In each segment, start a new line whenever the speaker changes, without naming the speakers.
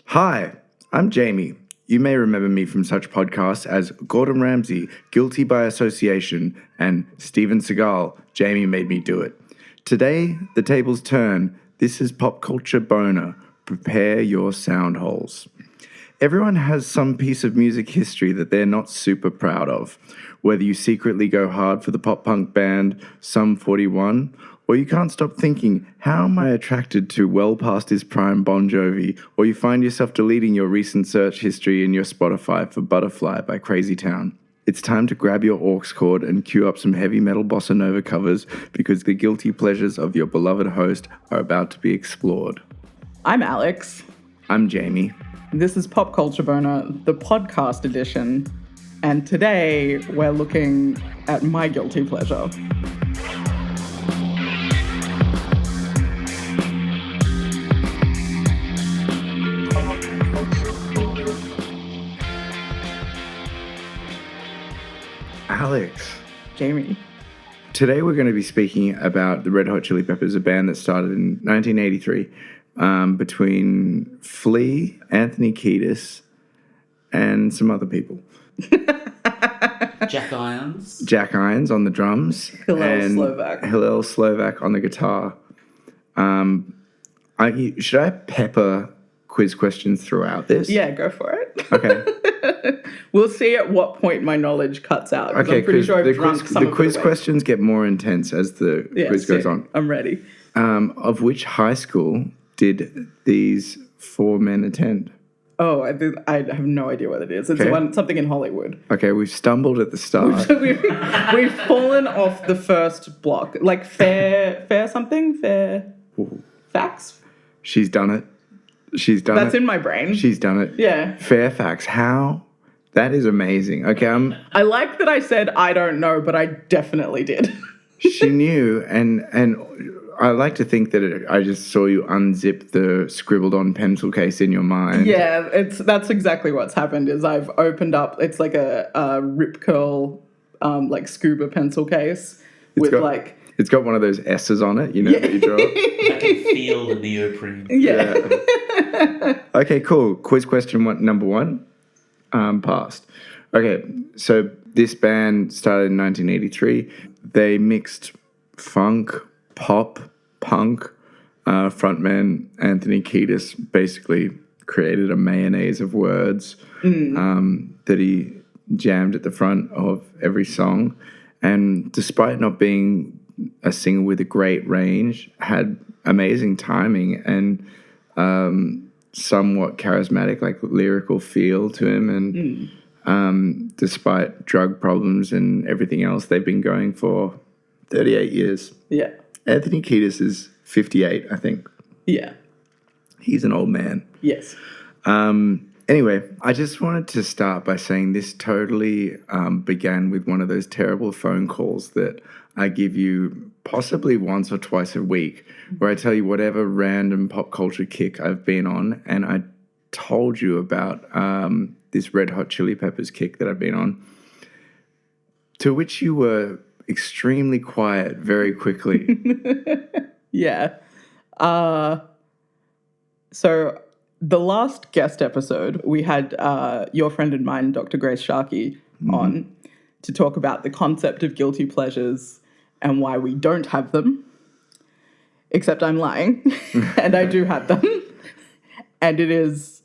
Hi, I'm Jamie. You may remember me from such podcasts as Gordon Ramsay, Guilty by Association, and Steven Seagal, Jamie Made Me Do It. Today, the tables turn. This is Pop Culture Boner. Prepare your sound holes. Everyone has some piece of music history that they're not super proud of. Whether you secretly go hard for the pop punk band Sum 41, or you can't stop thinking, how am I attracted to well past his prime Bon Jovi, or you find yourself deleting your recent search history in your Spotify for Butterfly by Crazy Town. It's time to grab your aux cord and cue up some heavy metal bossa nova covers because the guilty pleasures of your beloved host are about to be explored.
I'm Alex.
I'm Jamie.
This is Pop Culture Boner, the podcast edition, and today we're looking at my guilty pleasure.
Alex.
Jamie.
Today we're going to be speaking about the Red Hot Chili Peppers, a band that started in 1983 between Flea, Anthony Kiedis, and some other people.
Jack Irons.
Jack Irons on the drums. Hillel Slovak on the guitar. Should I pepper quiz questions throughout this?
Yeah, go for it.
Okay.
We'll see at what point my knowledge cuts out.
Okay,
I'm pretty sure I've drunk some
the quiz questions get more intense as the quiz goes on.
I'm ready.
Of which high school did these four men attend?
Oh, I have no idea what it is. It's something in Hollywood.
Okay, we've stumbled at the start.
we've fallen off the first block. Like fair facts?
She's done it.
That's in my brain.
She's done it.
Yeah.
Fairfax. How? That is amazing. Okay,
I like that I said I don't know, but I definitely did.
She knew, and I like to think that I just saw you unzip the scribbled on pencil case in your mind.
Yeah, that's exactly what's happened. Is I've opened up. It's like a Rip Curl, like scuba pencil case
It's got one of those S's on it, that you draw.
I can feel the neoprene.
Yeah.
Okay, cool. Quiz question number one. Passed. Okay, so this band started in 1983. They mixed funk, pop, punk. Frontman Anthony Kiedis basically created a mayonnaise of words that he jammed at the front of every song. And despite not being a singer with a great range, had amazing timing and somewhat charismatic, like lyrical feel to him. And despite drug problems and everything else, they've been going for 38 years.
Yeah.
Anthony Kiedis is 58, I think.
Yeah.
He's an old man.
Yes.
Anyway, I just wanted to start by saying this totally began with one of those terrible phone calls that I give you possibly once or twice a week, where I tell you whatever random pop culture kick I've been on, and I told you about this Red Hot Chili Peppers kick that I've been on, to which you were extremely quiet very quickly.
Yeah. So the last guest episode, we had your friend and mine, Dr. Grace Sharkey, on to talk about the concept of guilty pleasures and why we don't have them. Except I'm lying, and I do have them. And it is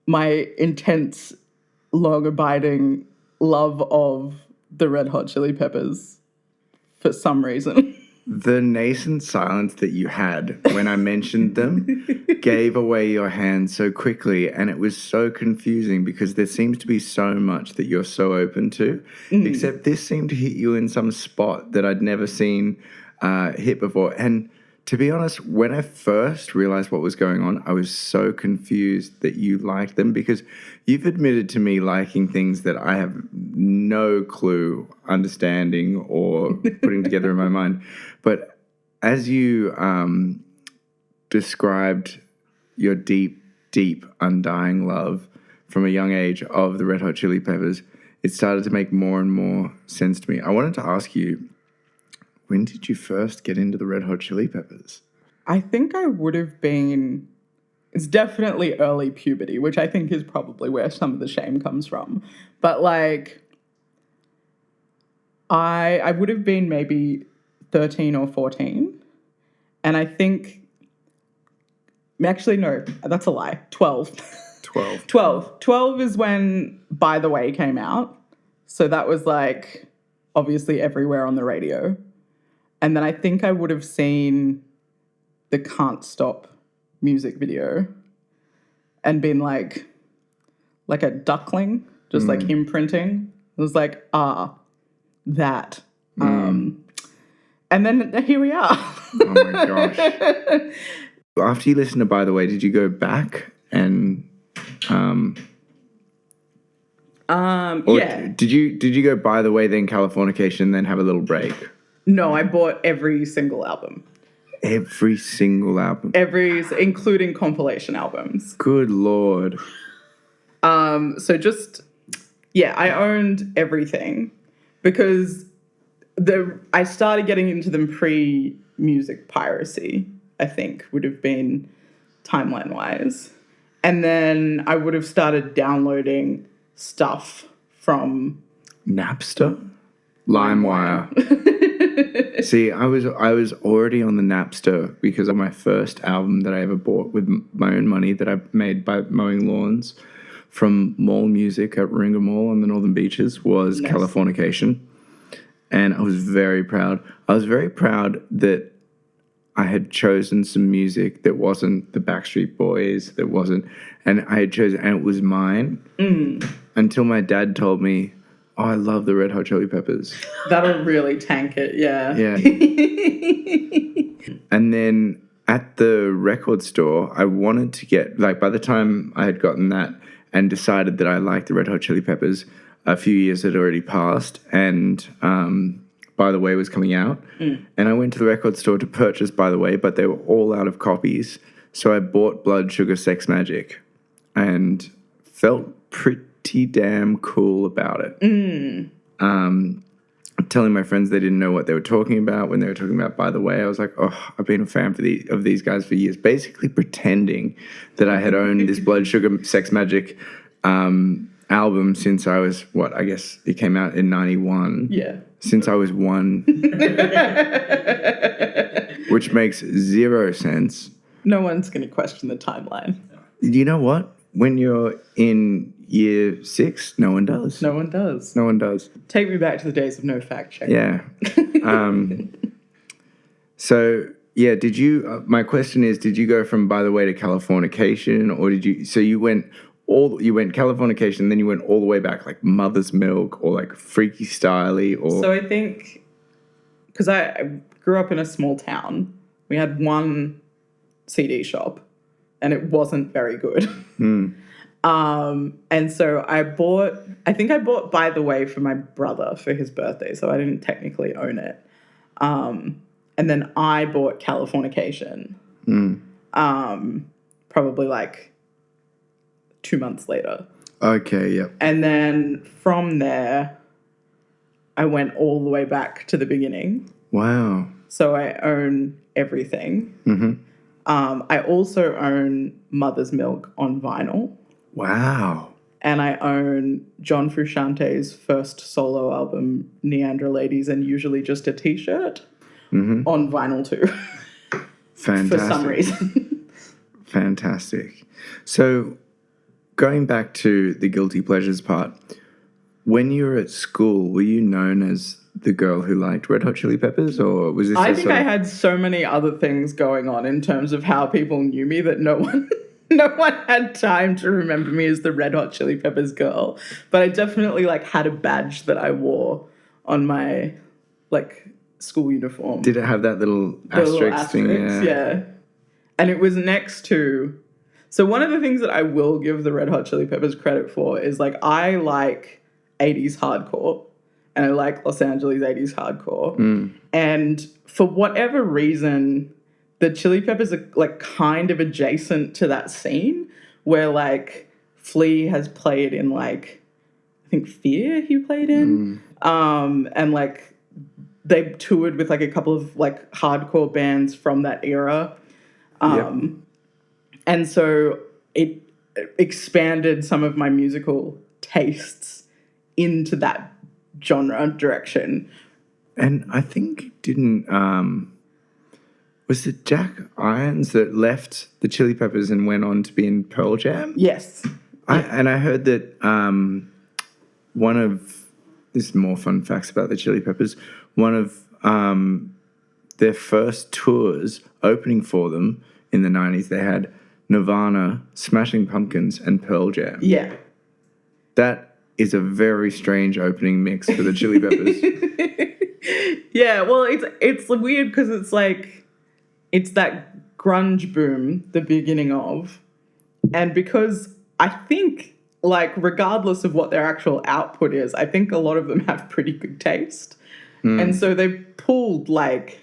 my intense, long-abiding love of the Red Hot Chili Peppers for some reason.
The nascent silence that you had when I mentioned them gave away your hand so quickly, and it was so confusing because there seems to be so much that you're so open to, except this seemed to hit you in some spot that I'd never seen hit before. And to be honest, when I first realized what was going on, I was so confused that you liked them, because you've admitted to me liking things that I have no clue understanding or putting together in my mind. But as you described your deep, deep, undying love from a young age of the Red Hot Chili Peppers, it started to make more and more sense to me. I wanted to ask you, when did you first get into the Red Hot Chili Peppers?
I think I would have been it's definitely early puberty, which I think is probably where some of the shame comes from. But like, I would have been maybe 13 or 14. And I think, actually, no, that's a lie. 12.
12.
12. 12 is when By the Way came out. So that was like obviously everywhere on the radio. And then I think I would have seen the Can't Stop music video and been like a duckling, just like imprinting. It was like, that. And then here we are.
Oh my gosh. After you listened to By the Way, did you go back and
yeah.
Did you go By the Way, then Californication, then have a little break?
No, I bought every single album.
Every single album.
Including compilation albums.
Good Lord.
So just, yeah, I owned everything because I started getting into them pre-music piracy, I think, would have been timeline-wise. And then I would have started downloading stuff from
Napster? LimeWire. See, I was already on the Napster because of my first album that I ever bought with my own money that I made by mowing lawns from Mall Music at Ringa Mall on the Northern Beaches was
Nice.
Californication. And I was very proud. I was very proud that I had chosen some music that wasn't the Backstreet Boys, and I had chosen, and it was mine until my dad told me, oh, I love the Red Hot Chili Peppers.
That'll really tank it, yeah.
Yeah. And then at the record store, I wanted to get, like, by the time I had gotten that and decided that I liked the Red Hot Chili Peppers, a few years had already passed, and By the Way was coming out. And I went to the record store to purchase By the Way, but they were all out of copies. So I bought Blood Sugar Sex Magick and felt pretty damn cool about it. Telling my friends they didn't know what they were talking about when they were talking about By the Way. I was like, oh, I've been a fan of these guys for years, basically pretending that I had owned this Blood Sugar Sex Magick album since I was, I guess it came out in 91.
Yeah.
Since I was 1. Which makes zero sense.
No one's going to question the timeline.
You know what? When you're in year 6, no one does.
No one does.
No one does.
Take me back to the days of no fact checking.
Yeah. So, yeah, my question is, did you go from By the Way to Californication, or you went Californication, then you went all the way back, like Mother's Milk or like Freaky Styley or...
So I think, because I grew up in a small town, we had one CD shop and it wasn't very good. And so I bought By the Way for my brother for his birthday, so I didn't technically own it. And then I bought Californication, probably like 2 months later.
Okay, yep.
And then from there, I went all the way back to the beginning.
Wow.
So I own everything. I also own Mother's Milk on vinyl.
Wow.
And I own John Frusciante's first solo album, Neandra Ladies, and Usually Just a T-shirt on vinyl too.
Fantastic.
For some reason.
Fantastic. So going back to the guilty pleasures part, when you were at school, were you known as the girl who liked Red Hot Chili Peppers, or was this?
I think I had so many other things going on in terms of how people knew me that no one had time to remember me as the Red Hot Chili Peppers girl. But I definitely like had a badge that I wore on my like school uniform.
Did it have that little asterisk thing?
Yeah. And it was next to. So one of the things that I will give the Red Hot Chili Peppers credit for is like I like 80s hardcore. And I like Los Angeles 80s hardcore. And for whatever reason, the Chili Peppers are like kind of adjacent to that scene where like Flea has played in like, I think Fear he played in. And like they toured with like a couple of like hardcore bands from that era. And so it expanded some of my musical tastes into that genre direction.
And I think was it Jack Irons that left the Chili Peppers and went on to be in Pearl Jam?
Yes.
I heard that this is more fun facts about the Chili Peppers. One of their first tours opening for them in the 90s, they had Nirvana, Smashing Pumpkins, and Pearl Jam.
Yeah.
That is a very strange opening mix for the Chili Peppers.
Yeah, well, it's weird because it's like, it's that grunge boom, the beginning of, and because I think, like, regardless of what their actual output is, I think a lot of them have pretty good taste. And so they pulled, like,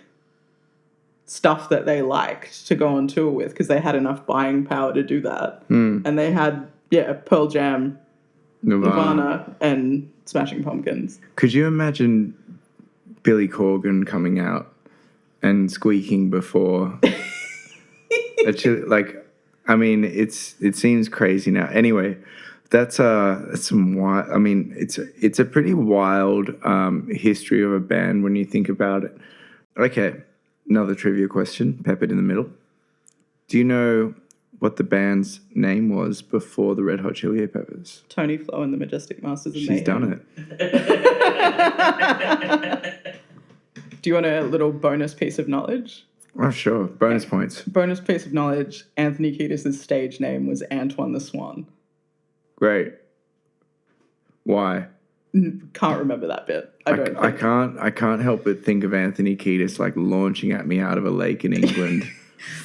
stuff that they liked to go on tour with because they had enough buying power to do that. And they had, Pearl Jam, Nirvana, and Smashing Pumpkins.
Could you imagine Billy Corgan coming out and squeaking before it seems crazy now. Anyway, that's some wild. I mean, it's a pretty wild history of a band when you think about it. Okay, another trivia question, peppered in the middle. Do you know what the band's name was before the Red Hot Chili Peppers?
Tony Flo and the Majestic Masters of
She's
Mayhem.
done
it. Do you want a little bonus piece of knowledge?
Oh, sure. Bonus points.
Bonus piece of knowledge. Anthony Kiedis' stage name was Antoine the Swan.
Great. Why?
Can't remember that bit.
I can't help but think of Anthony Kiedis like launching at me out of a lake in England.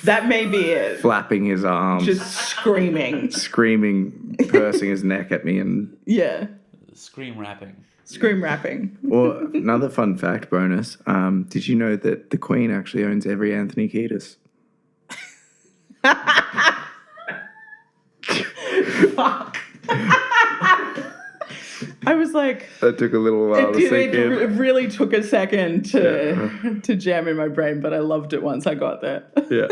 That may be it.
Flapping his arms.
Just screaming.
Screaming, pursing his neck at me and...
Yeah.
Scream rapping.
Scream rapping.
Well, another fun fact bonus. Did you know that the Queen actually owns every Anthony Kiedis?
Fuck. I was like...
That took a little while to sink in.
It really took a second to jam in my brain, but I loved it once I got there.
Yeah.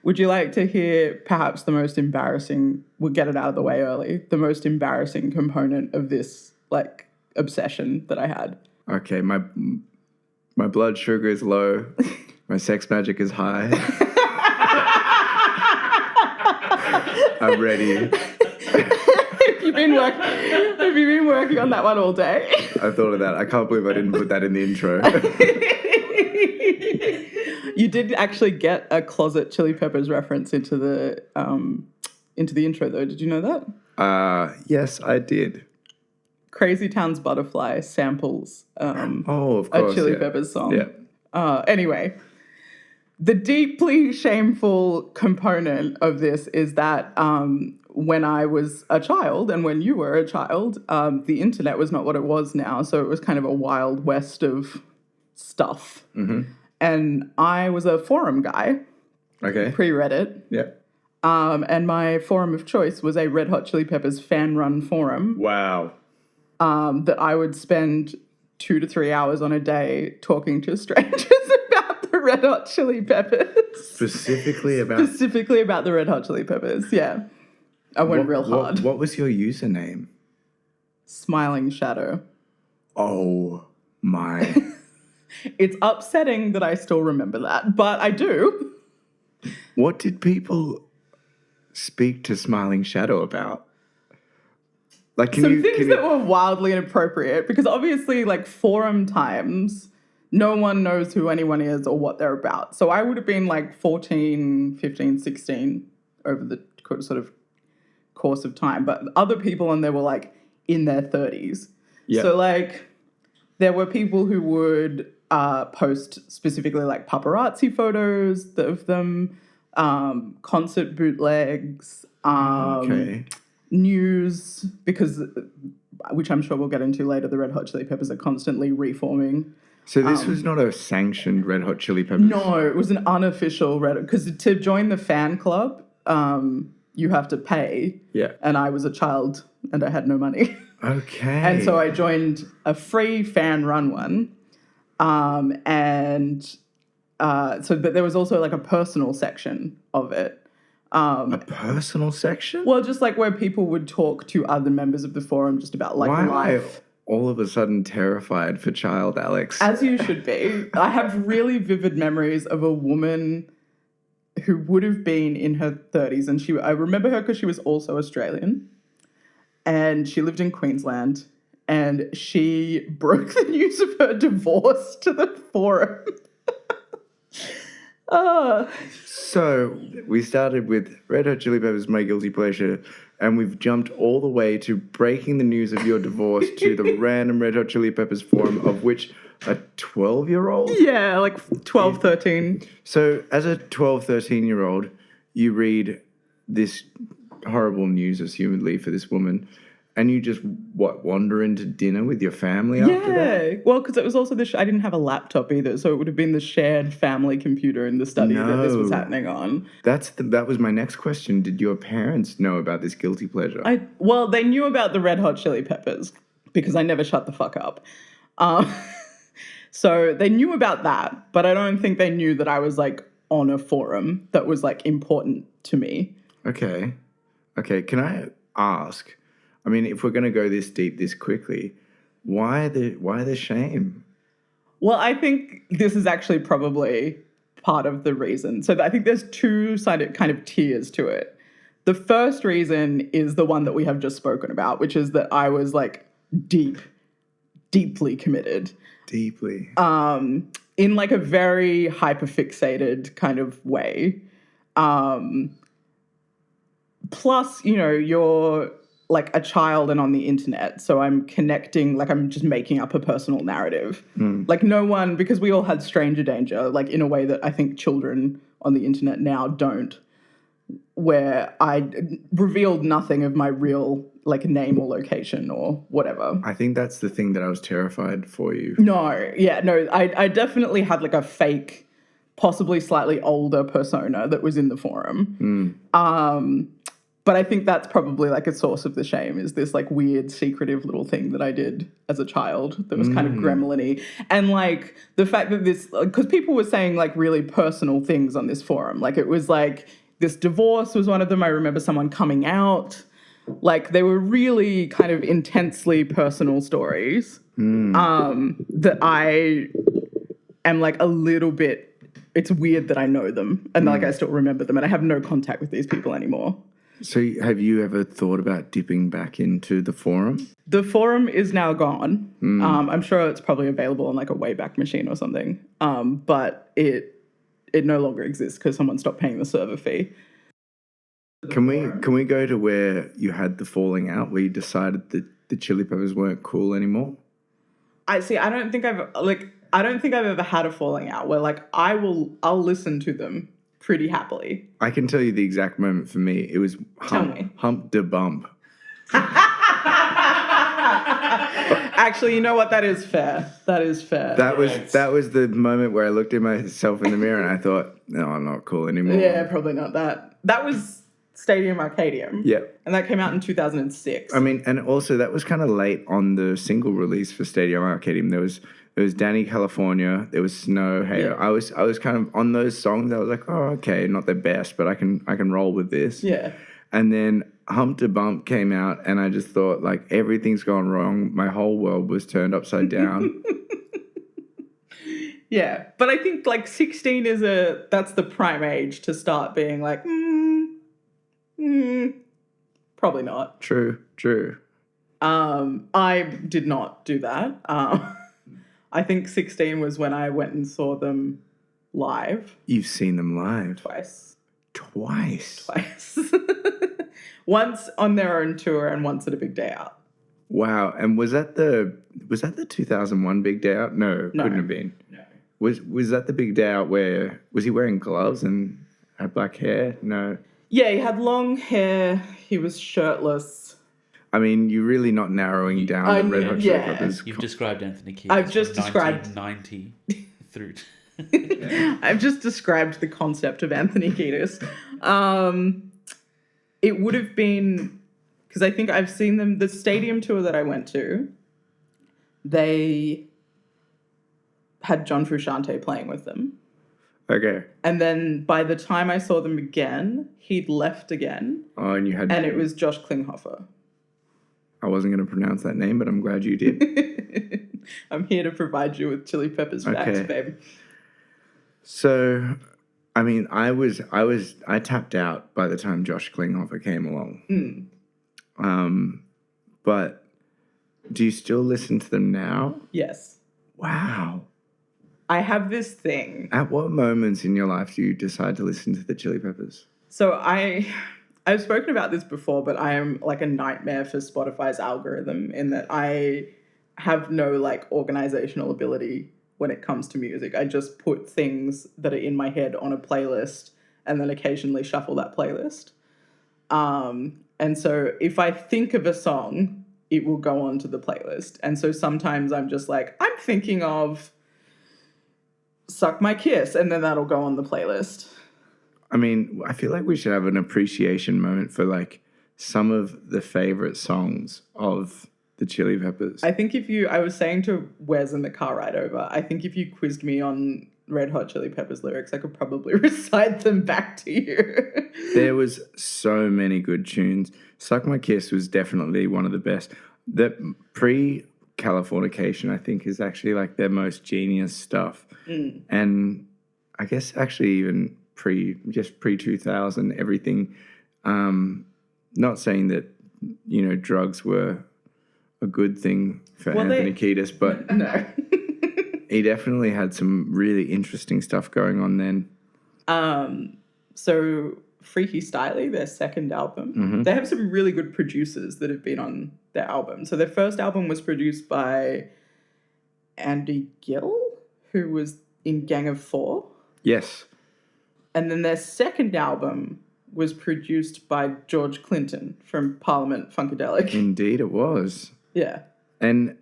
Would you like to hear perhaps the most embarrassing, we'll get it out of the way early, the most embarrassing component of this, like, obsession that I had?
Okay, my blood sugar is low. My sex magic is high. I'm ready.
Have you been working on that one all day?
I thought of that. I can't believe I didn't put that in the intro.
You did actually get a Closet Chili Peppers reference into the intro, though. Did you know that?
Yes, I did.
Crazy Town's Butterfly samples
of course,
a Chili Peppers song.
Yeah.
Anyway, the deeply shameful component of this is that when I was a child and when you were a child, the internet was not what it was now. So it was kind of a wild west of stuff. Mm-hmm. And I was a forum guy.
Okay.
Pre-Reddit.
Yeah.
And my forum of choice was a Red Hot Chili Peppers fan-run forum.
Wow.
That I would spend 2 to 3 hours on a day talking to strangers about the Red Hot Chili Peppers.
Specifically about
the Red Hot Chili Peppers, yeah. I went real hard.
What was your username?
Smiling Shadow.
Oh, my...
It's upsetting that I still remember that, but I do.
What did people speak to Smiling Shadow about? Like,
Some things that were wildly inappropriate, because obviously, like, forum times, no one knows who anyone is or what they're about. So I would have been like 14, 15, 16 over the sort of course of time. But other people on there were like in their 30s. Yeah. So like there were people who would post specifically like paparazzi photos of them, concert bootlegs, news, because, which I'm sure we'll get into later, the Red Hot Chili Peppers are constantly reforming.
So this was not a sanctioned Red Hot Chili Peppers?
No, it was an unofficial Red Hot, because to join the fan club, you have to pay.
Yeah.
And I was a child and I had no money.
Okay.
And so I joined a free fan run one. And But there was also like a personal section of it.
A personal section?
Well, just like where people would talk to other members of the forum just about like
Why am I
life.
all of a sudden terrified for child Alex?
As you should be. I have really vivid memories of a woman who would have been in her 30s, and I remember her because she was also Australian, and she lived in Queensland, and she broke the news of her divorce to the forum.
So we started with Red Hot Chili Peppers, My Guilty Pleasure, and we've jumped all the way to breaking the news of your divorce to the random Red Hot Chili Peppers forum, of which a 12-year-old?
Yeah, like 12, 13.
So as a 12, 13-year-old, you read this horrible news, assumedly, for this woman, and you just, wander into dinner with your family after that?
Yeah, well, because it was also I didn't have a laptop either, so it would have been the shared family computer in the study that this was
No.
happening on.
That was my next question. Did your parents know about this guilty pleasure?
Well, they knew about the Red Hot Chili Peppers because I never shut the fuck up. So they knew about that, but I don't think they knew that I was like on a forum that was like important to me.
Okay. Can I ask? I mean, if we're going to go this deep this quickly, why the shame?
Well, I think this is actually probably part of the reason. So I think there's two-sided kind of tiers to it. The first reason is the one that we have just spoken about, which is that I was like deeply committed.
Deeply.
In like a very hyperfixated kind of way. Plus, you're like a child and on the internet. So I'm connecting, like I'm just making up a personal narrative. Like no one, because we all had stranger danger, like in a way that I think children on the internet now don't, where I revealed nothing of my real like name or location or whatever.
I think that's the thing that I was terrified for you.
No, I definitely had like a fake, possibly slightly older persona that was in the forum. But I think that's probably like a source of the shame, is this like weird secretive little thing that I did as a child that was kind of gremlin-y. And like the fact that because people were saying like really personal things on this forum. Like it was like this divorce was one of them. I remember someone coming out. Like they were really kind of intensely personal stories that I am like a little bit, it's weird that I know them and like I still remember them, and I have no contact with these people anymore.
So have you ever thought about dipping back into the forum?
The forum is now gone. I'm sure it's probably available on like a Wayback Machine or something. But it no longer exists because someone stopped paying the server fee.
Can we go to where you had the falling out, where you decided that the Chili Peppers weren't cool anymore?
I don't think I've ever had a falling out where like I'll listen to them pretty happily.
I can tell you the exact moment for me. It was hump de bump.
Actually, you know what? That is fair. That is fair.
That was the moment where I looked at myself in the mirror and I thought, no, I'm not cool anymore.
Yeah, probably not that. That was Stadium Arcadium.
Yeah.
And that came out in 2006.
I mean, and also that was kind of late on the single release for Stadium Arcadium. There was Danny California, there was Snow. Hey,
Yeah.
I was kind of on those songs. I was like, oh, okay, not their best, but I can roll with this.
Yeah.
And then Hump to Bump came out, and I just thought like everything's gone wrong. My whole world was turned upside down.
Yeah, but I think like 16 that's the prime age to start being like, probably not.
True.
I did not do that. I think 16 was when I went and saw them live.
You've seen them live
Twice. Once on their own tour and once at a big day out.
Wow. And was that the 2001 Big Day Out? No, couldn't have been.
No.
Was that the Big Day Out where was he wearing gloves and had black hair? No.
Yeah, he had long hair. He was shirtless.
I mean, you're really not narrowing down the Red Hot Chili Peppers.
You've described Anthony Kiedis.
I've just described
1990 through.
I've just described the concept of Anthony Kiedis. It would have been, because I think I've seen them, the stadium tour that I went to, they had John Frusciante playing with them.
Okay.
And then by the time I saw them again, he'd left again.
Oh, and you had...
And it was Josh Klinghoffer.
I wasn't going to pronounce that name, but I'm glad you did.
I'm here to provide you with Chili Peppers facts, babe.
So, I mean, I tapped out by the time Josh Klinghoffer came along. But do you still listen to them now?
Yes.
Wow.
I have this thing.
At what moments in your life do you decide to listen to the Chili Peppers?
So I've spoken about this before, but I am like a nightmare for Spotify's algorithm in that I have no like organizational ability when it comes to music. I just put things that are in my head on a playlist and then occasionally shuffle that playlist. And so if I think of a song, it will go onto the playlist. And so sometimes I'm just like, I'm thinking of Suck My Kiss, and then that'll go on the playlist.
I mean, I feel like we should have an appreciation moment for like some of the favorite songs of the Chili Peppers.
I think I was saying to Wes in the car ride over, I think if you quizzed me on Red Hot Chili Peppers lyrics, I could probably recite them back to you.
There was so many good tunes. Suck My Kiss was definitely one of the best. The pre-Californication, I think, is actually like their most genius stuff. And I guess actually even pre-2000, everything. Not saying that, drugs were a good thing for Anthony Kiedis, but
no.
He definitely had some really interesting stuff going on then.
So Freaky Styley, their second album, they have some really good producers that have been on their album. So their first album was produced by Andy Gill, who was in Gang of Four.
Yes.
And then their second album was produced by George Clinton from Parliament Funkadelic.
Indeed it was.
Yeah.
And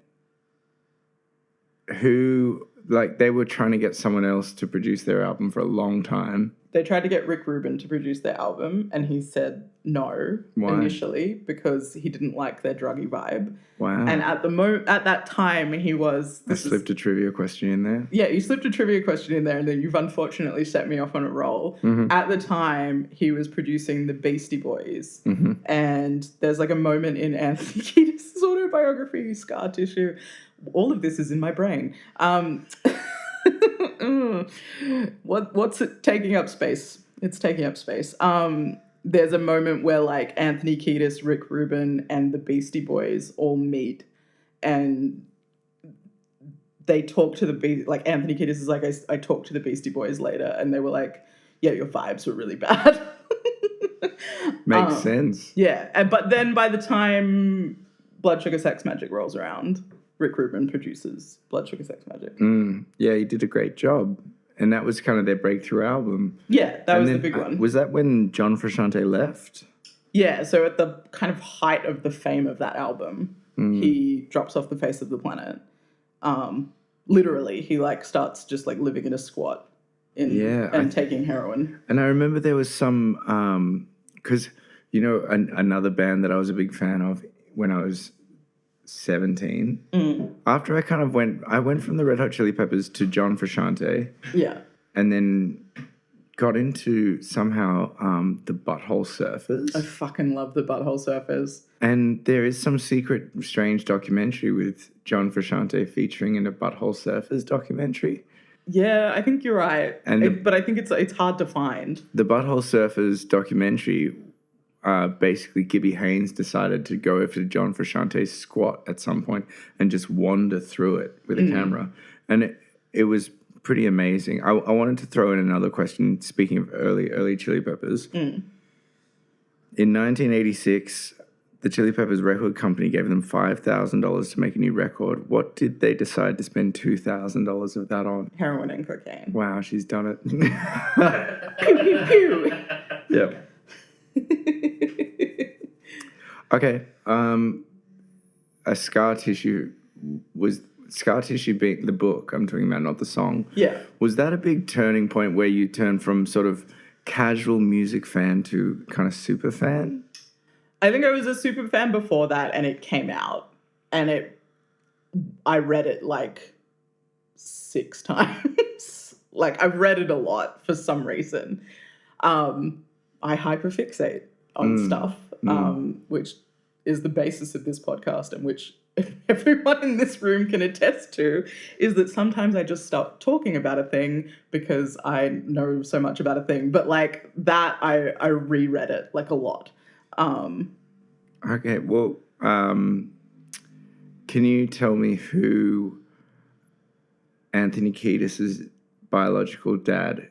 they were trying to get someone else to produce their album for a long time.
They tried to get Rick Rubin to produce their album, and he said no.
Why?
Initially, because he didn't like their druggy vibe.
Wow.
And at that time, he was...
I slipped a trivia question in there.
Yeah, you slipped a trivia question in there, and then you've unfortunately set me off on a roll. At the time, he was producing the Beastie Boys. And there's like a moment in Anthony Kiedis' autobiography, Scar Tissue. All of this is in my brain. What's it taking up space? It's taking up space. There's a moment where like Anthony Kiedis, Rick Rubin, and the Beastie Boys all meet, and they talk to like Anthony Kiedis is like, I talked to the Beastie Boys later, and they were like, yeah, your vibes were really bad.
Makes sense.
Yeah, but then by the time Blood Sugar Sex Magic rolls around, Rick Rubin produces Blood Sugar Sex Magic.
Yeah, he did a great job. And that was kind of their breakthrough album.
Yeah, that was the big one.
Was that when John Frusciante left?
Yeah, so at the kind of height of the fame of that album, he drops off the face of the planet. Literally, he like starts just like living in a squat and taking heroin.
And I remember there was some, because, another band that I was a big fan of when I was 17. After I went from the Red Hot Chili Peppers to John Frusciante.
Yeah.
And then got into somehow the Butthole Surfers.
I fucking love the Butthole Surfers.
And there is some secret strange documentary with John Frusciante featuring in a Butthole Surfers documentary.
Yeah, I think you're right. But I think it's hard to find.
The Butthole Surfers documentary, basically Gibby Haynes decided to go over to John Frusciante's squat at some point and just wander through it with a camera. And it was pretty amazing. I wanted to throw in another question, speaking of early Chili Peppers. In 1986, the Chili Peppers record company gave them $5,000 to make a new record. What did they decide to spend $2,000 of that on?
Heroin and cocaine.
Wow, she's done it.
Pew, pew, pew.
Yep. Okay. Scar Tissue being the book I'm talking about, not the song.
Yeah.
Was that a big turning point where you turned from sort of casual music fan to kind of super fan?
I think I was a super fan before that, and it came out, and I read it like 6 times. Like, I've read it a lot for some reason. I hyperfixate on stuff, which is the basis of this podcast, and which everyone in this room can attest to, is that sometimes I just stop talking about a thing because I know so much about a thing. But like that, I reread it like a lot.
Okay, well, can you tell me who Anthony Kiedis' biological dad,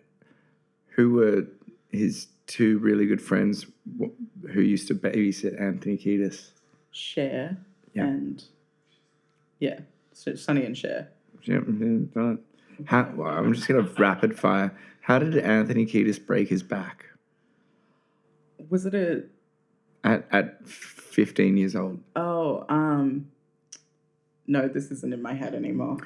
who were his two really good friends who used to babysit Anthony Kiedis?
Cher
Yeah.
and so Sonny and Cher.
Well, I'm just going to rapid fire. How did Anthony Kiedis break his back?
Was it
At 15 years old.
No, this isn't in my head anymore.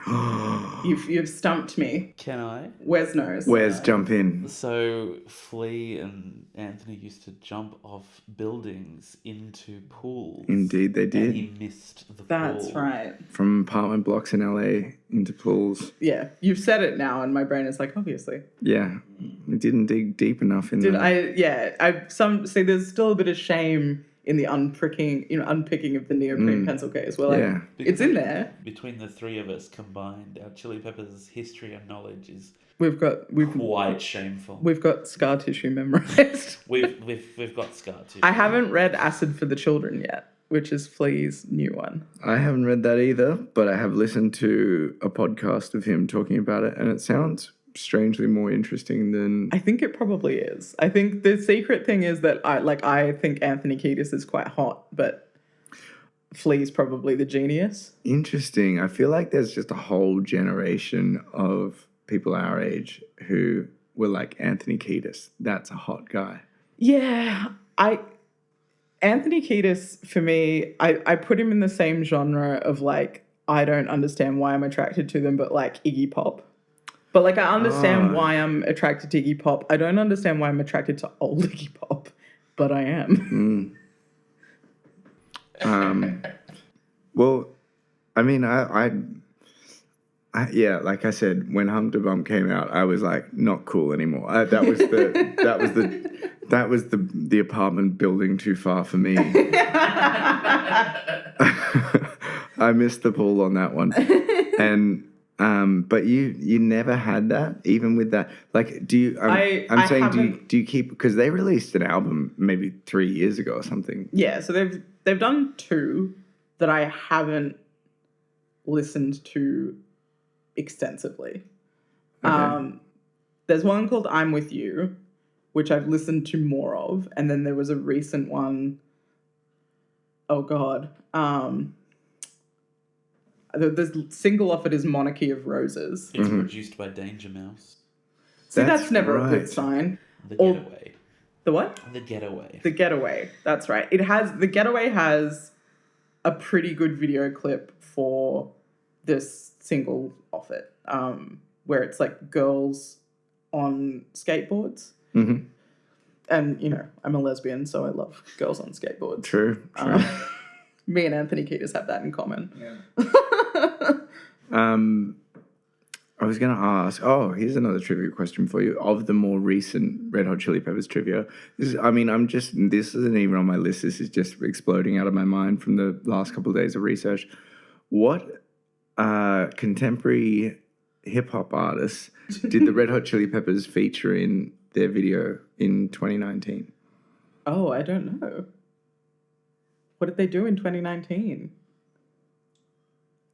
You've stumped me.
Can I?
Wes knows.
Where's jump in?
So Flea and Anthony used to jump off buildings into pools.
Indeed, they
And
did.
he missed the pool.
That's right.
From apartment blocks in LA into pools.
Yeah, you've said it now, and my brain is like, obviously.
Yeah, we didn't dig deep enough in
Did
there.
I? Yeah, there's still a bit of shame in the unpicking of the neoprene pencil case. We're like,
Yeah.
it's in there.
Between the three of us combined, our Chili Peppers history and knowledge is
We've
quite shameful.
We've got scar tissue memorized.
We've got scar tissue.
I haven't read Acid for the Children yet, which is Flea's new one.
I haven't read that either, but I have listened to a podcast of him talking about it, and it sounds strangely more interesting than...
I think it probably is. I think the secret thing is that I think Anthony Kiedis is quite hot, but Flea's probably the genius.
Interesting. I feel like there's just a whole generation of people our age who were like, Anthony Kiedis, that's a hot guy.
Yeah, Anthony Kiedis, for me, I put him in the same genre of like, I don't understand why I'm attracted to them, but like Iggy Pop. But like, I understand why I'm attracted to Iggy Pop. I don't understand why I'm attracted to old Iggy Pop, but I am.
Well, I mean, I yeah, like I said, when Hump to Bump came out, I was like, not cool anymore. That was the apartment building too far for me. I missed the pool on that one, and but you never had that, even with that. Like, do you? I'm saying, do you keep, because they released an album maybe 3 years ago or something?
Yeah, so they've done two that I haven't listened to extensively.
Okay.
There's one called I'm With You, which I've listened to more of, and then there was a recent one. Oh God, the single off it is Monarchy of Roses.
It's produced by Danger Mouse.
See, that's never a
right.
good sign.
The
Or-
Getaway.
The what?
The Getaway.
The Getaway. That's right. The Getaway has a pretty good video clip for this single off it, where it's like girls on skateboards.
Mm-hmm.
And, you know, I'm a lesbian, so I love girls on skateboards.
True.
Me and Anthony Kiedis have that in common.
I was going to ask, here's another trivia question for you. Of the more recent Red Hot Chili Peppers trivia, this isn't even on my list. This is just exploding out of my mind from the last couple of days of research. What contemporary hip-hop artists did the Red Hot Chili Peppers feature in their video in 2019?
Oh, I don't know. What did they do in 2019?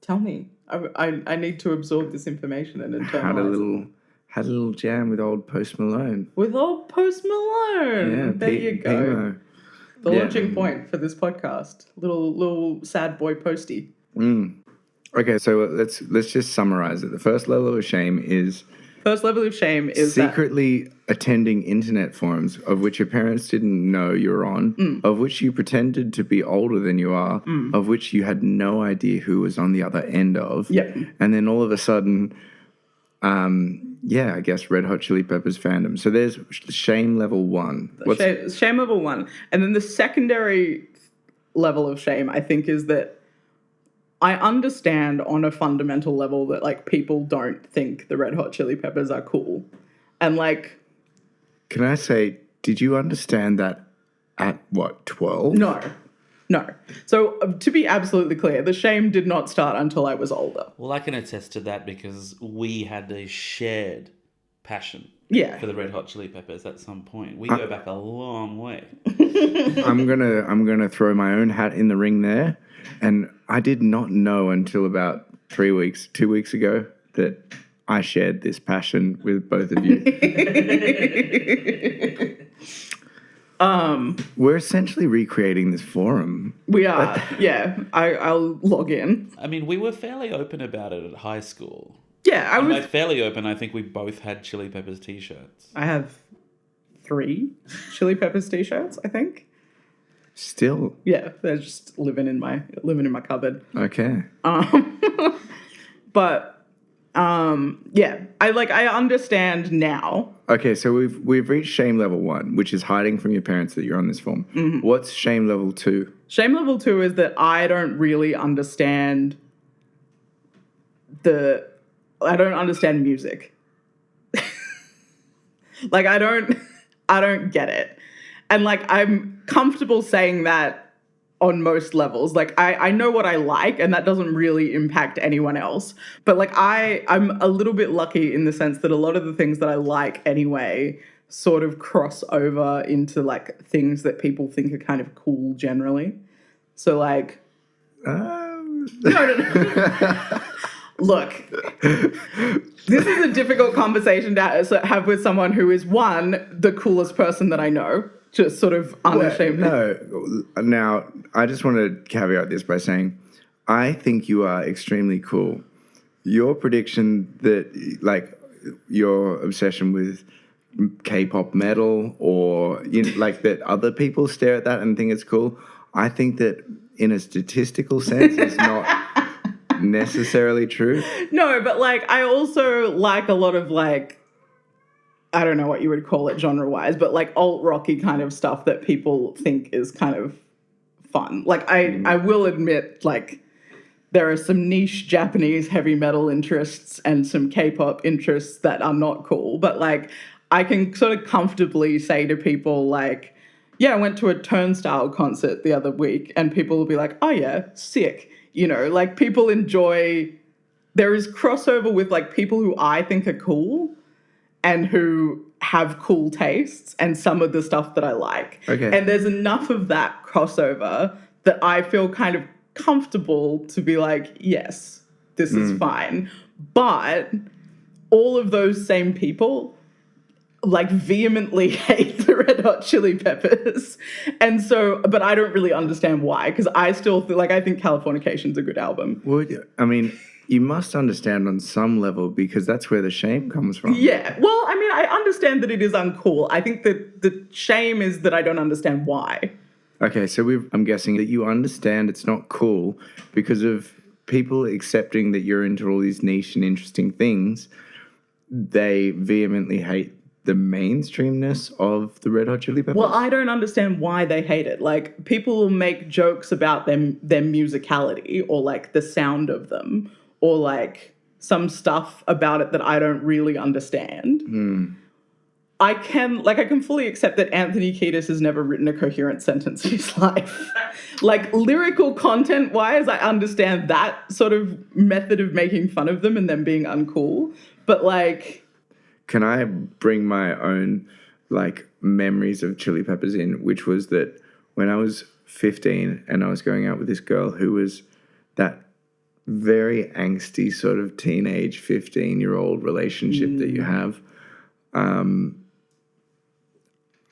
Tell me. I need to absorb this information and internalize.
Had a little jam with old Post Malone.
With old Post Malone.
Yeah,
there you go.
Pemo.
The launching point for this podcast. Little sad boy Posty.
Okay, so let's just summarize it. The first level of shame is
First level of shame is
secretly attending internet forums of which your parents didn't know you're on, of which you pretended to be older than you are, of which you had no idea who was on the other end of.
Yep.
And then all of a sudden, I guess Red Hot Chili Peppers fandom. So there's shame level 1.
Shame level 1. And then the secondary level of shame, I think, is that I understand on a fundamental level that, like, people don't think the Red Hot Chili Peppers are cool. And, like...
Can I say, did you understand that at, 12?
No. So, to be absolutely clear, the shame did not start until I was older.
Well, I can attest to that because we had a shared passion for the Red Hot Chili Peppers at some point. We go back a long way.
I'm gonna throw my own hat in the ring there, and I did not know until about 2 weeks ago, that I shared this passion with both of you. We're essentially recreating this forum.
We are, yeah. I'll log in.
I mean, we were fairly open about it at high school.
Yeah,
By fairly open, I think we both had Chili Peppers t-shirts.
I have 3 Chili Peppers t-shirts, I think.
Still?
Yeah, they're just living in my cupboard.
Okay.
But yeah, I understand now.
Okay, so we've reached shame level 1, which is hiding from your parents that you're on this form. Mm-hmm. What's shame level 2?
Shame level 2 is that I don't really understand music. Like, I don't get it. And, like, I'm comfortable saying that on most levels. Like, I know what I like, and that doesn't really impact anyone else. But, like, I'm a little bit lucky in the sense that a lot of the things that I like anyway sort of cross over into, like, things that people think are kind of cool generally. So, like... No. Look, this is a difficult conversation to have with someone who is, one, the coolest person that I know, just sort of unashamed.
No. Now, I just want to caveat this by saying, I think you are extremely cool. Your prediction that, like, your obsession with K-pop metal, or, you know, like, that other people stare at that and think it's cool, I think that in a statistical sense it's not necessarily true.
No, but, like, I also like a lot of, like, I don't know what you would call it genre-wise, but, like, alt-rocky kind of stuff that people think is kind of fun. Like, I will admit, like, there are some niche Japanese heavy metal interests and some K-pop interests that are not cool, but, like, I can sort of comfortably say to people, like, yeah, I went to a Turnstile concert the other week, and people will be like, oh yeah, sick. You know, like, people enjoy... There is crossover with, like, people who I think are cool and who have cool tastes and some of the stuff that I like.
Okay.
And there's enough of that crossover that I feel kind of comfortable to be like, yes, this is fine. But all of those same people, like, vehemently hate the Red Hot Chili Peppers. And so, but I don't really understand why, because I still feel like, I think Californication's a good album.
Well, I mean, you must understand on some level, because that's where the shame comes from.
Yeah. Well, I mean, I understand that it is uncool. I think that the shame is that I don't understand why.
Okay, so I'm guessing that you understand it's not cool because of people accepting that you're into all these niche and interesting things. They vehemently hate the mainstreamness of the Red Hot Chili Peppers?
Well, I don't understand why they hate it. Like, people will make jokes about their musicality, or, like, the sound of them, or, like, some stuff about it that I don't really understand. I can fully accept that Anthony Kiedis has never written a coherent sentence in his life. Like, lyrical content-wise, I understand that sort of method of making fun of them and them being uncool. But, like...
Can I bring my own, like, memories of Chili Peppers in, which was that when I was 15 and I was going out with this girl who was that very angsty sort of teenage 15-year-old relationship that you have,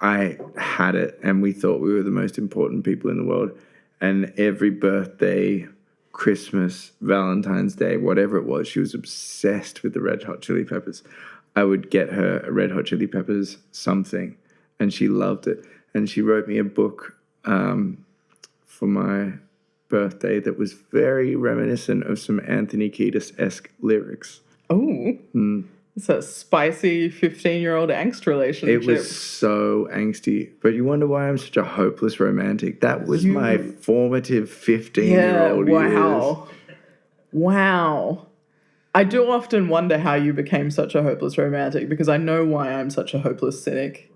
I had it, and we thought we were the most important people in the world. And every birthday, Christmas, Valentine's Day, whatever it was, she was obsessed with the Red Hot Chili Peppers. I would get her a Red Hot Chili Peppers something, and she loved it. And she wrote me a book for my birthday that was very reminiscent of some Anthony Kiedis-esque lyrics.
Oh. It's a spicy 15-year-old angst relationship.
It was so angsty. But you wonder why I'm such a hopeless romantic. That was my formative 15-year-old years.
Wow. I do often wonder how you became such a hopeless romantic, because I know why I'm such a hopeless cynic.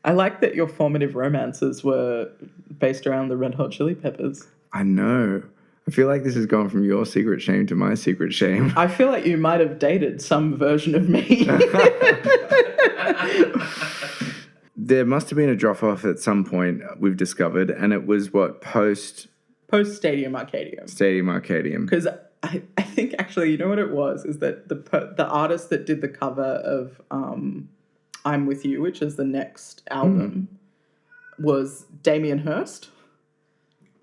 I like that your formative romances were based around the Red Hot Chili Peppers.
I know. I feel like this has gone from your secret shame to my secret shame.
I feel like you might have dated some version of me.
There must have been a drop-off at some point, we've discovered, and it was what, post
Stadium Arcadium.
Stadium Arcadium.
Because I think actually, you know what it was, is that the artist that did the cover of I'm With You, which is the next album, was Damien Hirst.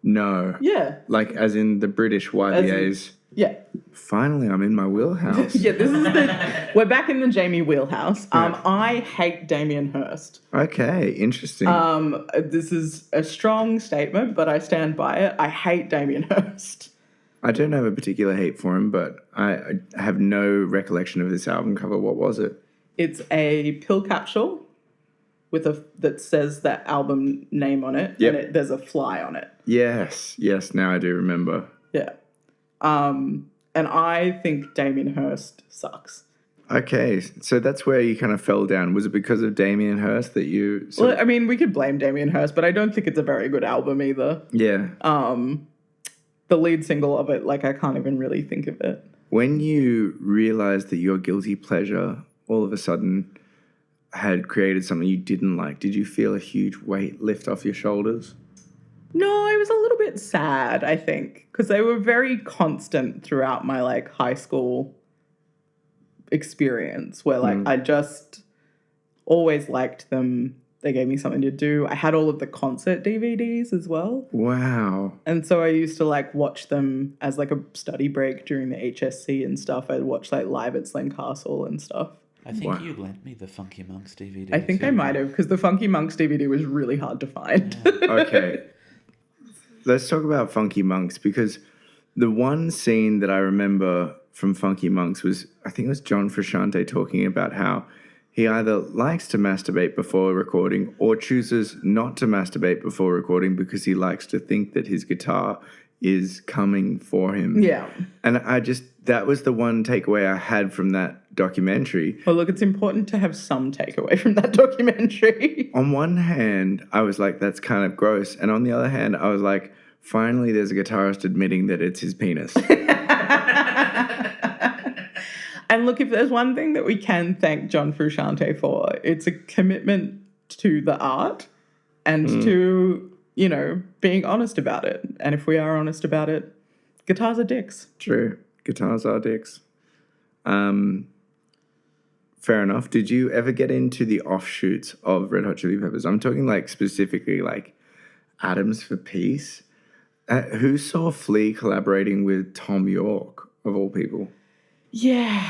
No.
Yeah.
Like as in the British YBAs.
Yeah.
Finally, I'm in my wheelhouse.
Yeah, we're back in the Jamie wheelhouse. I hate Damien Hirst.
Okay, interesting.
This is a strong statement, but I stand by it. I hate Damien Hirst.
I don't have a particular hate for him, but I have no recollection of this album cover. What was it?
It's a pill capsule that says that album name on it, and there's a fly on it.
Yes, now I do remember.
Yeah. And I think Damien Hirst sucks.
Okay, so that's where you kind of fell down. Was it because of Damien Hirst that you...
Well, I mean, we could blame Damien Hirst, but I don't think it's a very good album either.
Yeah.
The lead single of it, like, I can't even really think of it.
When you realised that your guilty pleasure all of a sudden had created something you didn't like, did you feel a huge weight lift off your shoulders?
No, I was a little bit sad, I think, because they were very constant throughout my, like, high school experience, where, like, I just always liked them. They gave me something to do. I had all of the concert DVDs as well.
Wow.
And so I used to, like, watch them as, like, a study break during the HSC and stuff. I'd watch, like, Live at Slane Castle and stuff.
I think you lent me the Funky Monks DVD.
I think I might have, because the Funky Monks DVD was really hard to find.
Yeah.
Okay. Let's talk about Funky Monks, because the one scene that I remember from Funky Monks was, I think it was John Frusciante talking about how he either likes to masturbate before recording or chooses not to masturbate before recording because he likes to think that his guitar is coming for him.
Yeah.
And that was the one takeaway I had from that documentary.
Well, look, it's important to have some takeaway from that documentary.
On one hand, I was like, that's kind of gross. And on the other hand, I was like, finally, there's a guitarist admitting that it's his penis.
And look, if there's one thing that we can thank John Frusciante for, it's a commitment to the art and to, you know, being honest about it. And if we are honest about it, guitars are dicks.
True. Guitars are dicks. Fair enough. Did you ever get into the offshoots of Red Hot Chili Peppers? I'm talking like specifically like Atoms for Peace. Who saw Flea collaborating with Tom York, of all people?
Yeah.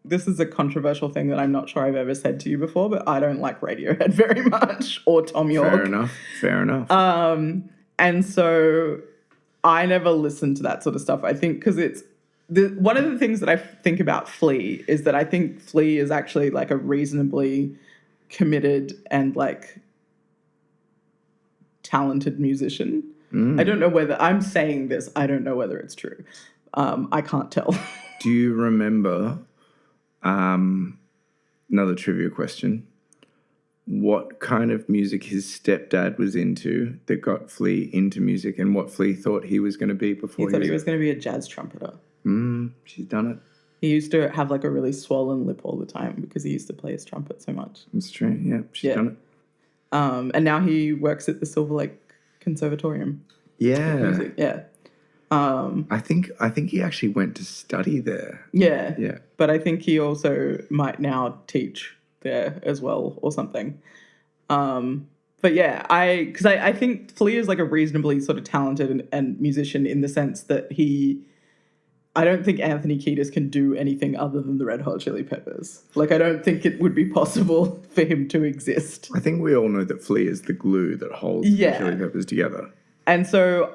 This is a controversial thing that I'm not sure I've ever said to you before, but I don't like Radiohead very much, or Tom York.
Fair enough.
And so I never listened to that sort of stuff. I think because it's one of the things that I think about Flea is that I think Flea is actually like a reasonably committed and like talented musician. I don't know whether I'm saying this. I don't know whether it's true. I can't tell.
Do you remember, another trivia question, what kind of music his stepdad was into that got Flea into music, and what Flea thought he was going to be before
he was going to be a jazz trumpeter.
She's done it.
He used to have like a really swollen lip all the time because he used to play his trumpet so much.
It's true. Yeah, she's done it.
And now he works at the Silver Lake Conservatorium.
Yeah.
Yeah.
I think he actually went to study there.
Yeah.
Yeah.
But I think he also might now teach there as well or something. But yeah, I think Flea is like a reasonably sort of talented and musician in the sense that I don't think Anthony Kiedis can do anything other than the Red Hot Chili Peppers. Like, I don't think it would be possible for him to exist.
I think we all know that Flea is the glue that holds the Chili Peppers together.
And so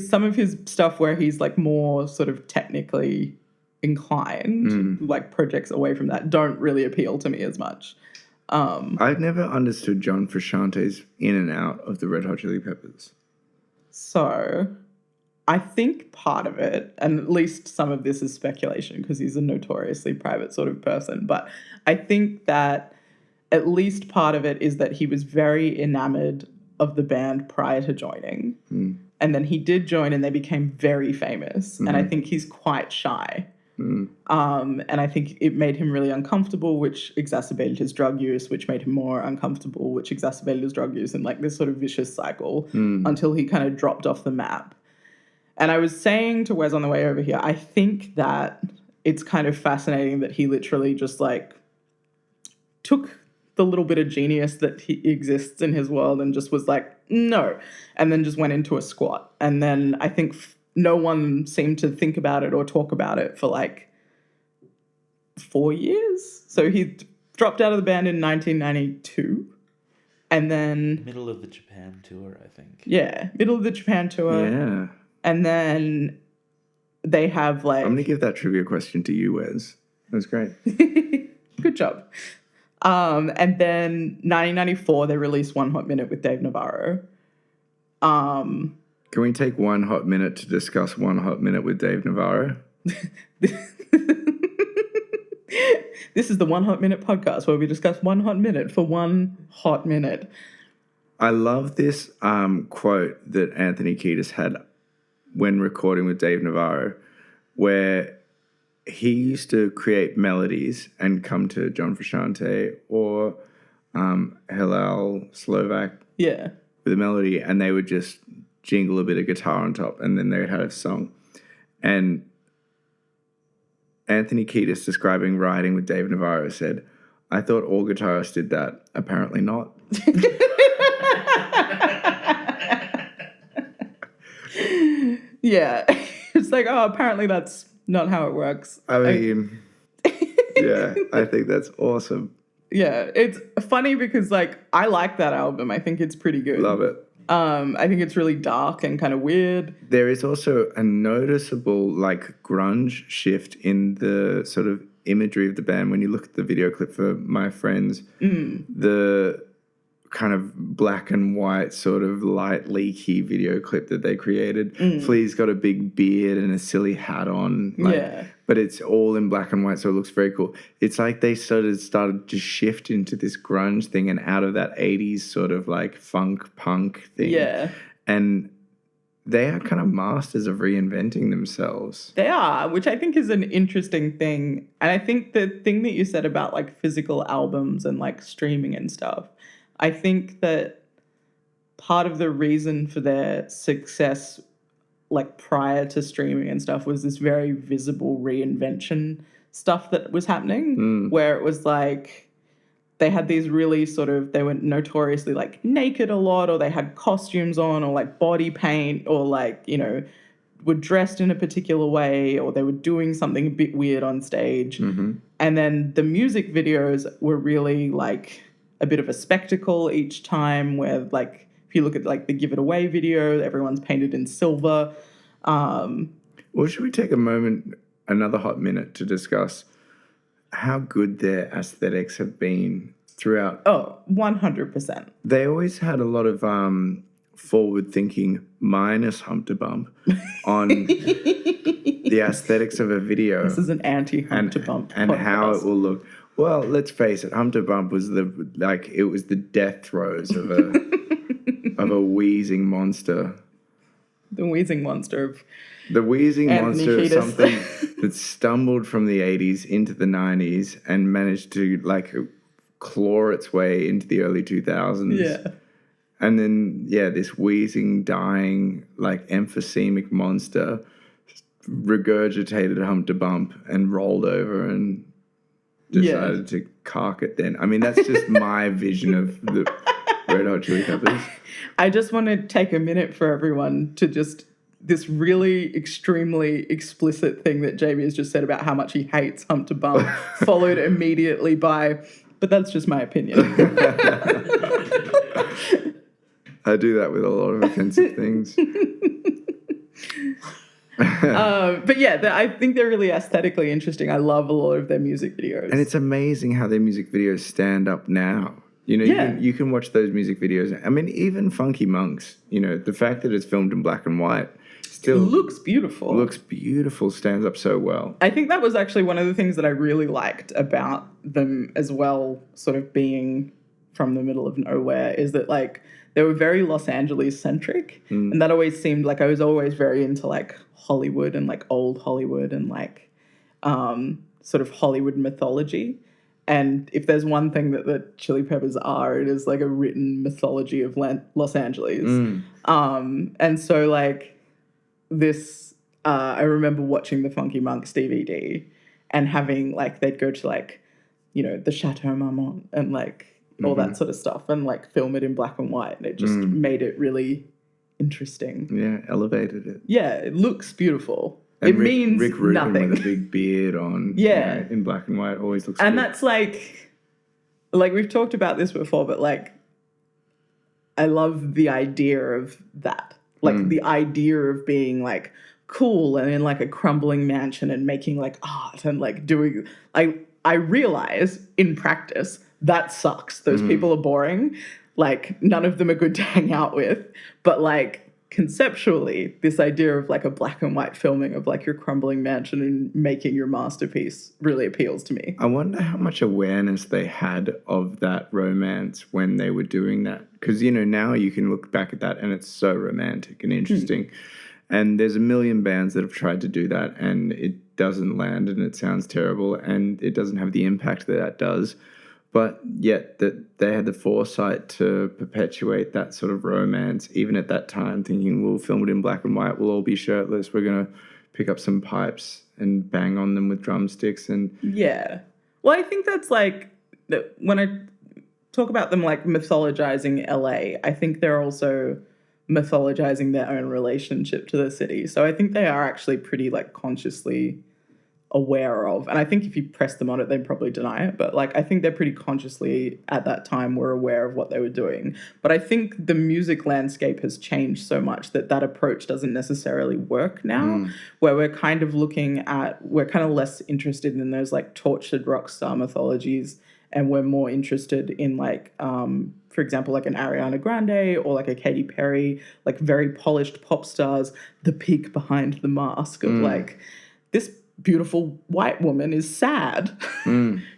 some of his stuff where he's like more sort of technically inclined, like projects away from that, don't really appeal to me as much.
I've never understood John Frusciante's in and out of the Red Hot Chili Peppers.
So I think part of it, and at least some of this is speculation because he's a notoriously private sort of person, but I think that at least part of it is that he was very enamored of the band prior to joining. And then he did join and they became very famous. And I think he's quite shy. And I think it made him really uncomfortable, which exacerbated his drug use, which made him more uncomfortable, which exacerbated his drug use, and like this sort of vicious cycle until he kind of dropped off the map. And I was saying to Wes on the way over here, I think that it's kind of fascinating that he literally just like took the little bit of genius that he exists in his world and just was like, no, and then just went into a squat. And then I think no one seemed to think about it or talk about it for like 4 years. So he dropped out of the band in 1992. And then...
Middle of the Japan tour, I think.
Yeah, middle of the Japan tour.
Yeah.
And then they have like...
I'm going to give that trivia question to you, Wes. That was great.
Good job. And then 1994, they released One Hot Minute with Dave Navarro.
Can we take 1 hot minute to discuss 1 hot minute with Dave Navarro?
This is the 1 Hot Minute podcast where we discuss 1 hot minute for 1 hot minute.
I love this quote that Anthony Kiedis had when recording with Dave Navarro, where he used to create melodies and come to John Frusciante or Hillel Slovak
with
a melody, and they would just jingle a bit of guitar on top, and then they would have a song. And Anthony Kiedis, describing writing with Dave Navarro, said, "I thought all guitarists did that. Apparently not."
Yeah. It's like, oh, apparently that's not how it works.
I mean, yeah, I think that's awesome.
Yeah, it's funny because, like, I like that album. I think it's pretty good.
Love it.
I think it's really dark and kind of weird.
There is also a noticeable, like, grunge shift in the sort of imagery of the band. When you look at the video clip for My Friends, the kind of black and white sort of light leaky video clip that they created. Flea's got a big beard and a silly hat on. But it's all in black and white, so it looks very cool. It's like they started to shift into this grunge thing and out of that 80s sort of like funk punk thing.
Yeah.
And they are kind of masters of reinventing themselves.
They are, which I think is an interesting thing. And I think the thing that you said about like physical albums and like streaming and stuff, I think that part of the reason for their success, like prior to streaming and stuff, was this very visible reinvention stuff that was happening, where it was like they had these really sort of, they were notoriously like naked a lot, or they had costumes on, or like body paint, or like, you know, were dressed in a particular way, or they were doing something a bit weird on stage. And then the music videos were really like a bit of a spectacle each time, where like if you look at like the Give It Away video, everyone's painted in silver.
Well, should we take a moment, another hot minute, to discuss how good their aesthetics have been throughout?
Oh, 100%.
They always had a lot of forward thinking, minus Hump to Bump, on the aesthetics of a video.
This is an anti-Hump to Bump
and
podcast.
How it will look. Well, let's face it, Hump to Bump was the death throes of a of a wheezing monster.
The wheezing monster of
the wheezing
Anthony
monster
Kiedis.
of something that stumbled from the 80s into the 90s and managed to like claw its way into the early 2000s.
Yeah.
And then, this wheezing, dying, like emphysemic monster regurgitated Hump to Bump and rolled over and decided to cark it then. I mean, that's just my vision of the Red Hot Chili Peppers.
I just want to take a minute for everyone to just, this really extremely explicit thing that Jamie has just said about how much he hates Hump to Bump, followed immediately by, but that's just my opinion.
I do that with a lot of offensive things.
But yeah, I think they're really aesthetically interesting. I love a lot of their music videos.
And it's amazing how their music videos stand up now. You know, you can watch those music videos. I mean, even Funky Monks, you know, the fact that it's filmed in black and white Still
looks beautiful.
Looks beautiful, stands up so well.
I think that was actually one of the things that I really liked about them as well, sort of being from the middle of nowhere, is that like they were very Los Angeles centric. And that always seemed like I was always very into like Hollywood and like old Hollywood and like sort of Hollywood mythology. And if there's one thing that the Chili Peppers are, it is like a written mythology of Los Angeles. And so like this, I remember watching the Funky Monks DVD and having like, they'd go to like, you know, the Chateau Marmont and like all that sort of stuff and like film it in black and white. And it just made it really interesting.
Yeah, elevated it.
Yeah, it looks beautiful.
And
it means
Rick Rubin
nothing.
With a big beard on.
Yeah.
You know, in black and white always looks
and
good.
That's like we've talked about this before, but like I love the idea of that. Like the idea of being like cool and in like a crumbling mansion and making like art and like doing I realize in practice that sucks. Those people are boring. Like none of them are good to hang out with. But like conceptually, this idea of like a black and white filming of like your crumbling mansion and making your masterpiece really appeals to me.
I wonder how much awareness they had of that romance when they were doing that. Because, you know, now you can look back at that and it's so romantic and interesting. And there's a million bands that have tried to do that and it doesn't land and it sounds terrible and it doesn't have the impact that that does. But yet that they had the foresight to perpetuate that sort of romance, even at that time, thinking we'll film it in black and white, we'll all be shirtless, we're going to pick up some pipes and bang on them with drumsticks. And
yeah. Well, I think that's like, when I talk about them like mythologizing LA, I think they're also mythologizing their own relationship to the city. So I think they are actually pretty like consciously aware of, and I think if you press them on it, they'd probably deny it, but like I think they're pretty consciously at that time were aware of what they were doing. But I think the music landscape has changed so much that that approach doesn't necessarily work now, where we're kind of less interested in those like tortured rock star mythologies, and we're more interested in like for example, like an Ariana Grande or like a Katy Perry, like very polished pop stars, the peak behind the mask of like this beautiful white woman is sad.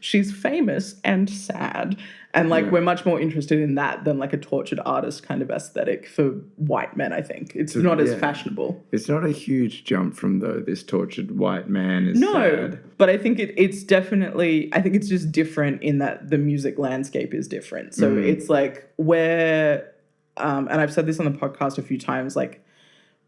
She's famous and sad. And like we're much more interested in that than like a tortured artist kind of aesthetic for white men, I think. It's not as fashionable.
It's not a huge jump from this tortured white man is sad.
But I think it's definitely, I think it's just different in that the music landscape is different. So it's like where, and I've said this on the podcast a few times, like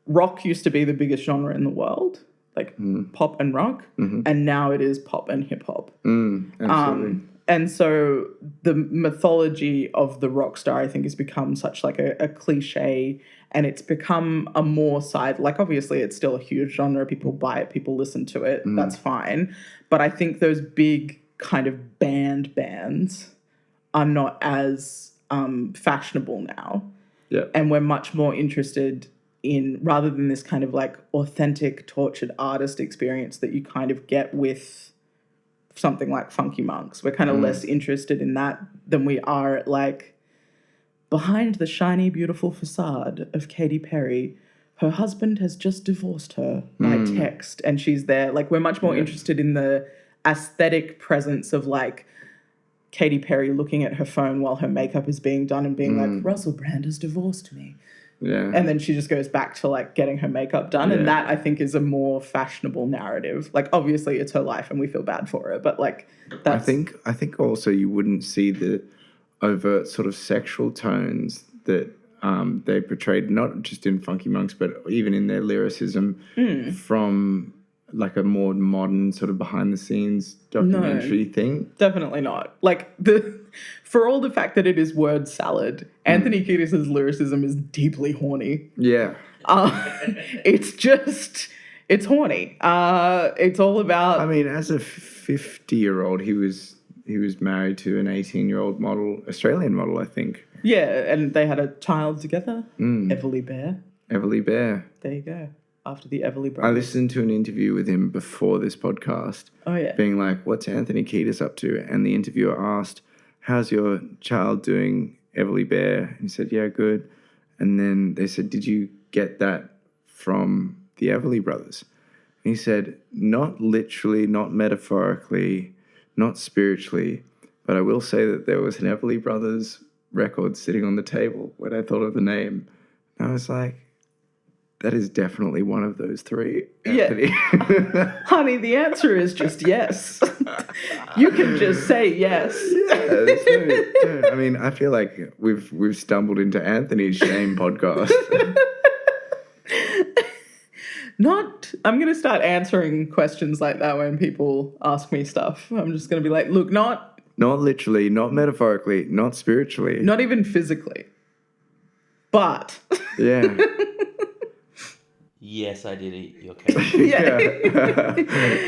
rock used to be the biggest genre in the world. Like pop and rock, and now it is pop and hip hop.
Absolutely.
And so the mythology of the rock star, I think, has become such like a cliche, and it's become a more side. Like obviously, it's still a huge genre. People buy it, people listen to it. That's fine. But I think those big kind of bands are not as fashionable now.
Yeah,
and we're much more interested in, rather than this kind of like authentic tortured artist experience that you kind of get with something like Funky Monks. We're kind of less interested in that than we are at like behind the shiny, beautiful facade of Katy Perry. Her husband has just divorced her by text and she's there. Like we're much more interested in the aesthetic presence of like Katy Perry looking at her phone while her makeup is being done and being like, Russell Brand has divorced me.
Yeah.
And then she just goes back to like getting her makeup done. And that I think is a more fashionable narrative. Like obviously it's her life and we feel bad for her, but like that's...
I think also you wouldn't see the overt sort of sexual tones that they portrayed, not just in Funky Monks, but even in their lyricism from like a more modern sort of behind the scenes documentary thing.
Definitely not. Like for all the fact that it is word salad, Anthony Kiedis' lyricism is deeply horny.
Yeah.
It's horny. It's all about...
I mean, as a 50-year-old, he was married to an 18-year-old model, Australian model, I think.
Yeah, and they had a child together, Everly Bear.
Everly Bear.
There you go. After the Everly brothers.
I listened to an interview with him before this podcast.
Oh, yeah.
Being like, what's Anthony Kiedis up to? And the interviewer asked, how's your child doing, Everly Bear? And he said, yeah, good. And then they said, did you get that from the Everly Brothers? And he said, not literally, not metaphorically, not spiritually, but I will say that there was an Everly Brothers record sitting on the table when I thought of the name. And I was like, that is definitely one of those three, Anthony.
Yeah. Honey, the answer is just yes. You can just say yes.
Yeah, I mean, I feel like we've stumbled into Anthony's shame podcast.
I'm going to start answering questions like that when people ask me stuff. I'm just going to be like, look, not
literally, not metaphorically, not spiritually.
Not even physically. But.
Yeah.
Yes, I did eat your cake.
Yeah.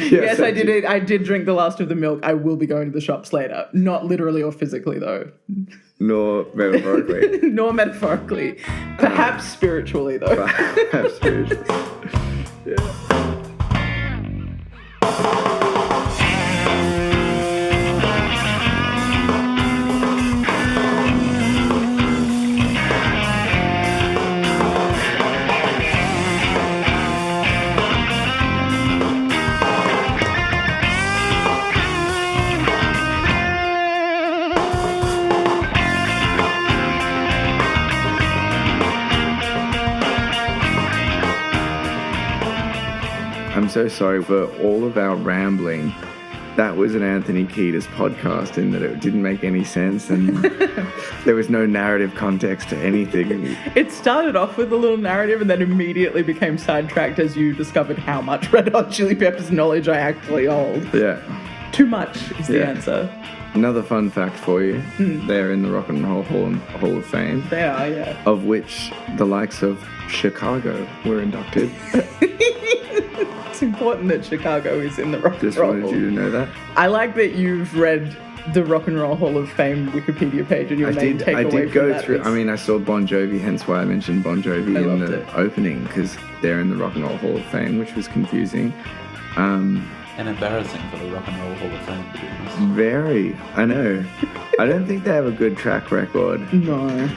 Yes, I did it. I did drink the last of the milk. I will be going to the shops later. Not literally or physically, though.
Nor metaphorically.
Nor metaphorically. Perhaps spiritually, though.
Perhaps spiritually. Yeah. I'm so sorry for all of our rambling. That was an Anthony Kiedis podcast in that it didn't make any sense and there was no narrative context to anything.
It started off with a little narrative and then immediately became sidetracked as you discovered how much Red Hot Chili Peppers knowledge I actually hold.
Yeah.
Too much is the answer.
Another fun fact for you, they're in the Rock and Roll Hall of Fame.
They are, yeah.
Of which the likes of Chicago were inducted.
It's important that Chicago is in the Rock and
Just
Roll.
wanted you to know that.
I like that you've read the Rock and Roll Hall of Fame Wikipedia page and your main takeaway
I did go
from
through.
that
I mean, I saw Bon Jovi, hence why I mentioned Bon Jovi in the opening, because they're in the Rock and Roll Hall of Fame, which was confusing.
And embarrassing for the Rock and Roll Hall of Fame, to be honest.
Very. I know. I don't think they have a good track record.
No.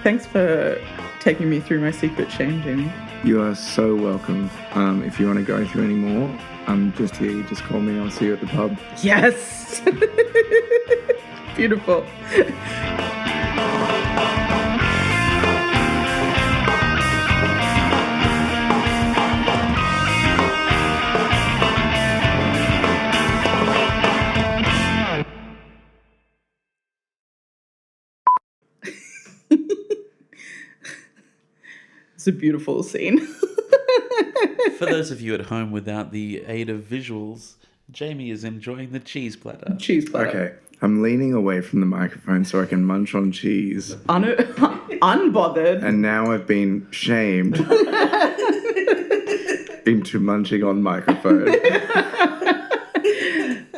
Thanks for taking me through my secret shame, Jamie.
You are so welcome. If you want to go through any more, I'm just here. You just call me. I'll see you at the pub.
Yes! Beautiful. It's a beautiful scene.
For those of you at home without the aid of visuals, Jamie is enjoying the cheese platter.
Cheese platter.
Okay. I'm leaning away from the microphone so I can munch on cheese.
Unbothered.
And now I've been shamed into munching on microphone.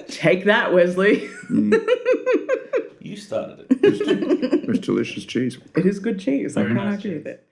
Take that, Wesley.
You started it.
It's delicious cheese.
It is good cheese. I can't argue with it.